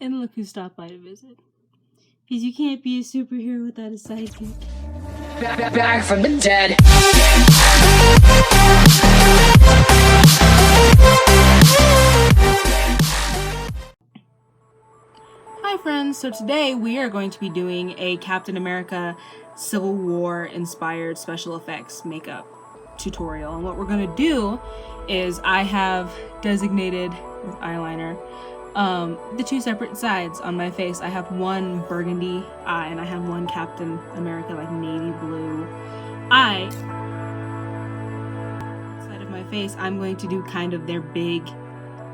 And look who stopped by to visit. Because you can't be a superhero without a sidekick. Back from the dead. Hi friends, so today we are going to be doing a Captain America Civil War inspired special effects makeup tutorial. And what we're going to do is I have designated with eyeliner the two separate sides on my face. I have one burgundy eye and I have one Captain America like navy blue eye. Side of my face, I'm going to do kind of their big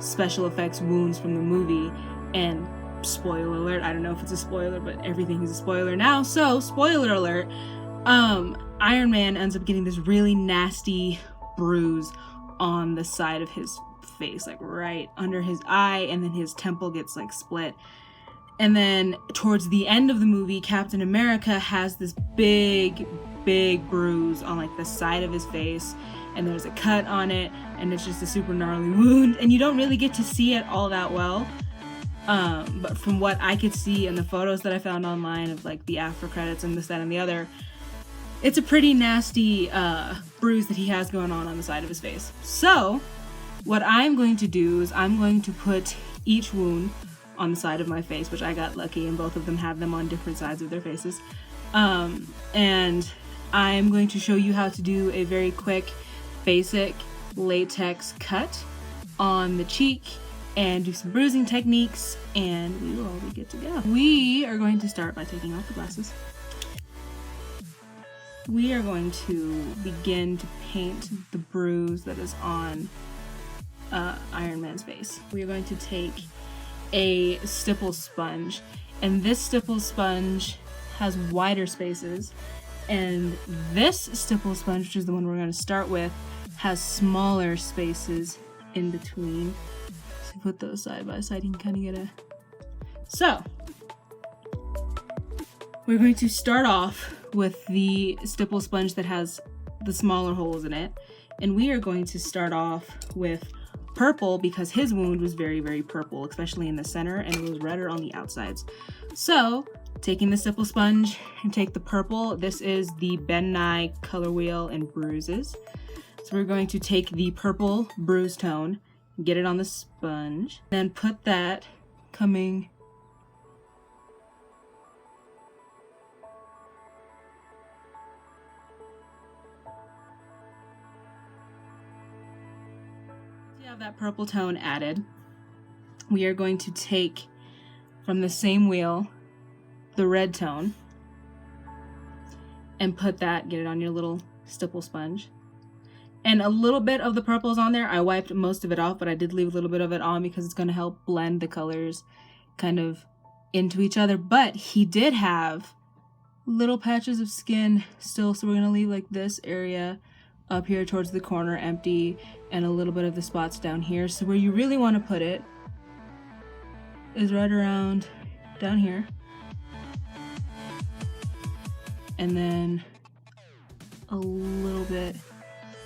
special effects wounds from the movie. And spoiler alert, I don't know if it's a spoiler, but everything is a spoiler now, so spoiler alert, Iron Man ends up getting this really nasty bruise on the side of his face, like right under his eye, and then his temple gets like split. And then towards the end of the movie, Captain America has this big bruise on like the side of his face, and there's a cut on it, and it's just a super gnarly wound, and you don't really get to see it all that well. But from what I could see in the photos that I found online of like the after credits and this, that, and the other, it's a pretty nasty bruise that he has going on the side of his face. So what I'm going to do is I'm going to put each wound on the side of my face, which I got lucky and both of them have them on different sides of their faces. And I'm going to show you how to do a very quick, basic latex cut on the cheek and do some bruising techniques, and we will all be good to go. We are going to start by taking off the glasses. We are going to begin to paint the bruise that is on Iron Man's face. We are going to take a stipple sponge, and this stipple sponge has wider spaces, and this stipple sponge, which is the one we're going to start with, has smaller spaces in between. So put those side by side, you can kind of get a... So, we're going to start off with the stipple sponge that has the smaller holes in it, and we are going to start off with purple because his wound was very purple, especially in the center, and it was redder on the outsides. So, taking the stipple sponge and take the purple, this is the Ben Nye Color Wheel and Bruises. So we're going to take the purple bruise tone, get it on the sponge, then put that coming that purple tone added. We are going to take from the same wheel the red tone and put that, get it on your little stipple sponge. And a little bit of the purple is on there. I wiped most of it off, but I did leave a little bit of it on because it's going to help blend the colors kind of into each other. But he did have little patches of skin still, so we're going to leave like this area up here towards the corner empty, and a little bit of the spots down here. So where you really want to put it is right around down here, and then a little bit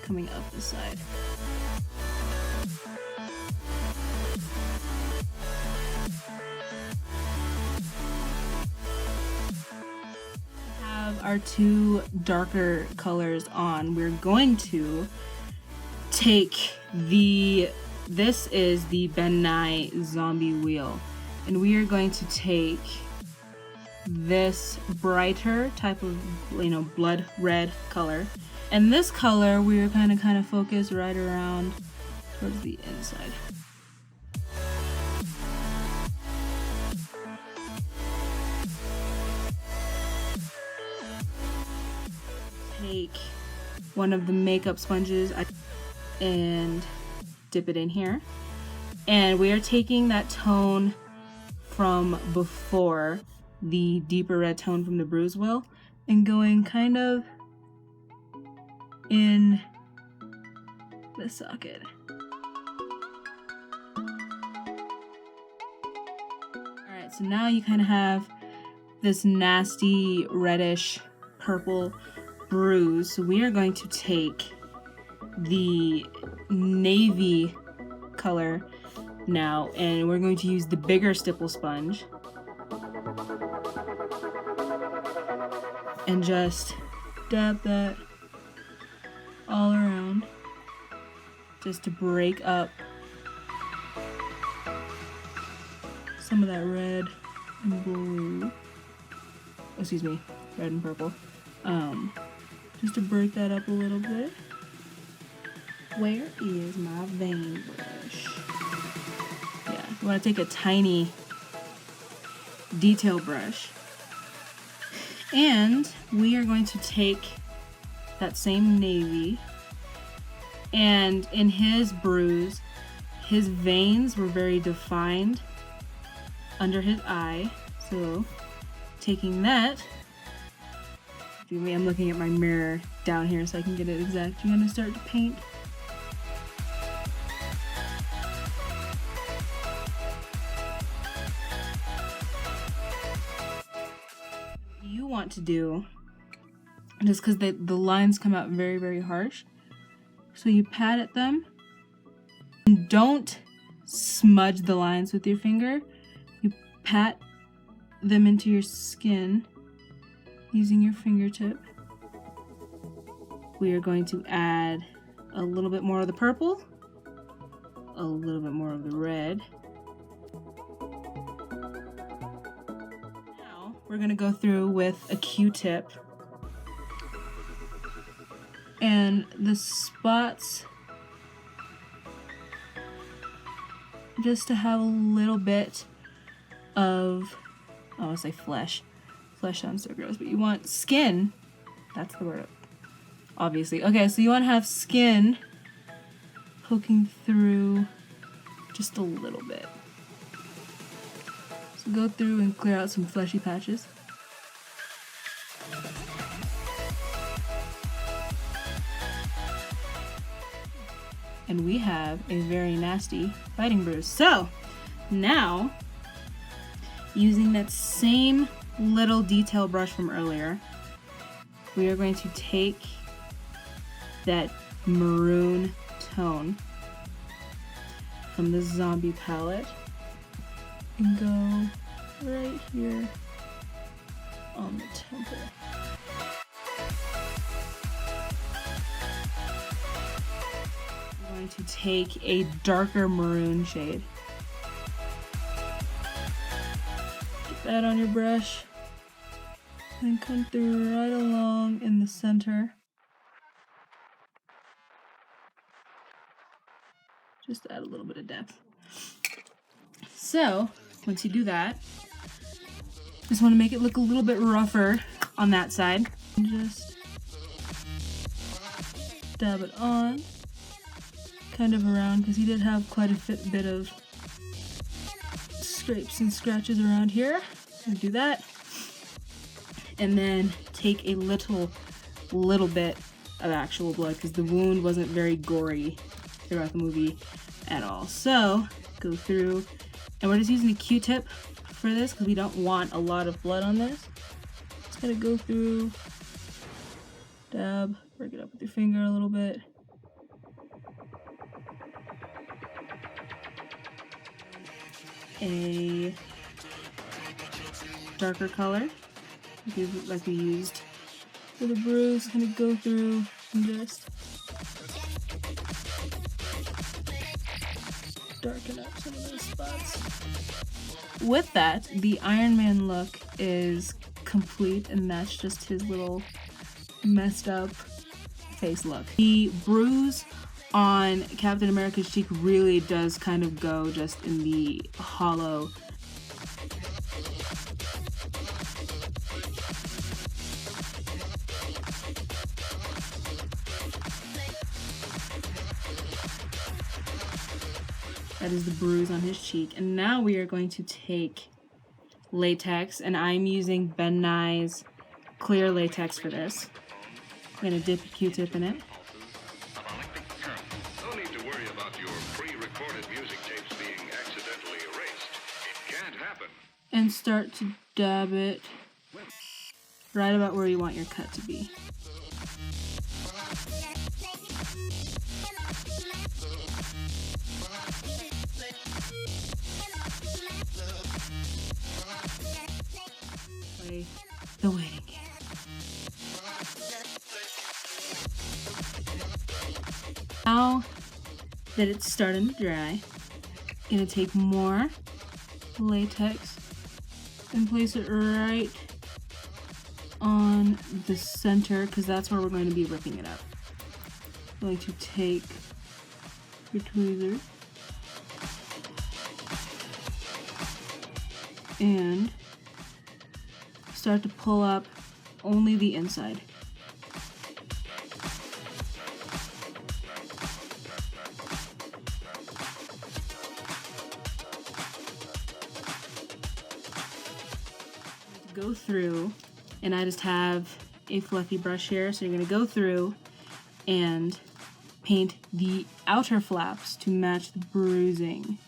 coming up this side. Our two darker colors on, we're going to take this is the Ben Nye Zombie Wheel, and we are going to take this brighter type of, blood red color, and this color we are kind of focused right around towards the inside. Take one of the makeup sponges and dip it in here, and we are taking that tone from before, the deeper red tone from the bruise wheel, and going kind of in the socket. Alright, so now you kind of have this nasty reddish purple bruise. So we are going to take the navy color now, and we're going to use the bigger stipple sponge and just dab that all around just to break up some of that red and blue. Excuse me, red and purple. Just to break that up a little bit. Where is my vein brush? Yeah, you want to take a tiny detail brush, and we are going to take that same navy, and in his bruise, his veins were very defined under his eye. So taking that, I'm looking at my mirror down here so I can get it exact. You're gonna start to paint. What you want to do, just because the lines come out very, very harsh, so you pat at them. And don't smudge the lines with your finger. You pat them into your skin using your fingertip. We are going to add a little bit more of the purple, a little bit more of the red. Now we're going to go through with a Q-tip, and the spots, just to have a little bit of, I want to say flesh. Flesh sounds so gross, but you want skin. That's the word, obviously. Okay, so you want to have skin poking through just a little bit. So go through and clear out some fleshy patches. And we have a very nasty fighting bruise. So now, using that same little detail brush from earlier, we are going to take that maroon tone from the zombie palette and go right here on the temple. I'm going to take a darker maroon shade. Get that on your brush. And come through right along in the center. Just add a little bit of depth. So, once you do that, just want to make it look a little bit rougher on that side. And just dab it on, kind of around, because he did have quite a bit of scrapes and scratches around here. So do that. And then take a little bit of actual blood, because the wound wasn't very gory throughout the movie at all. So go through, and we're just using a Q-tip for this because we don't want a lot of blood on this. Just gotta go through, dab, break it up with your finger a little bit. A darker color, like we used for the bruise, kind of go through and just darken up some of those spots. With that, the Iron Man look is complete, and that's just his little messed up face look. The bruise on Captain America's cheek really does kind of go just in the hollow. That is the bruise on his cheek. And now we are going to take latex, and I'm using Ben Nye's clear latex for this. I'm going to dip a Q-tip in it. No need to worry about your pre-recorded music tapes being accidentally erased. It can't happen. And start to dab it right about where you want your cut to be. Play the waiting game. Now that it's starting to dry, I'm gonna take more latex and place it right on the center because that's where we're going to be ripping it up. I'm going to take your tweezers and start to pull up only the inside. Go through, and I just have a fluffy brush here, so you're going to go through and paint the outer flaps to match the bruising.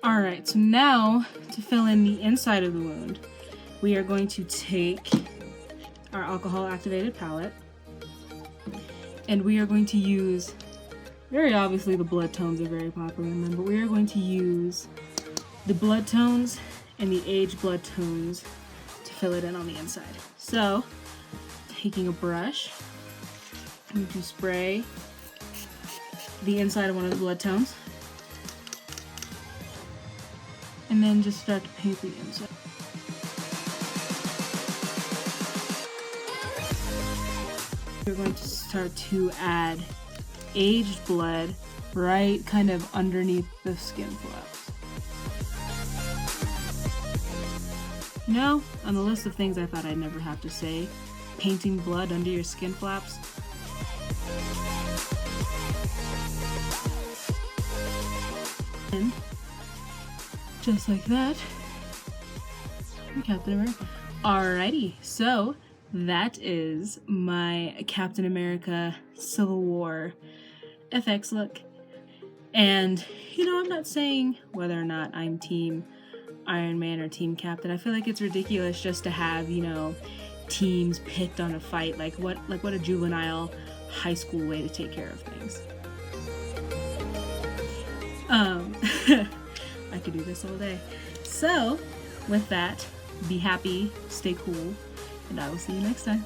Alright, so now to fill in the inside of the wound, we are going to take our alcohol activated palette and we are going to use, very obviously the blood tones are very popular in them, but we are going to use the blood tones and the aged blood tones to fill it in on the inside. So, taking a brush, I'm going to spray the inside of one of the blood tones and then just start to paint the inside. We're going to start to add aged blood right kind of underneath the skin flaps. You know, on the list of things I thought I'd never have to say, painting blood under your skin flaps. And just like that, Captain America. Alrighty, so that is my Captain America Civil War FX look. And, you know, I'm not saying whether or not I'm Team Iron Man or Team Captain. I feel like it's ridiculous just to have, you know, teams picked on a fight. Like what a juvenile high school way to take care of things. I could do this all day. So, with that, be happy, stay cool, and I will see you next time.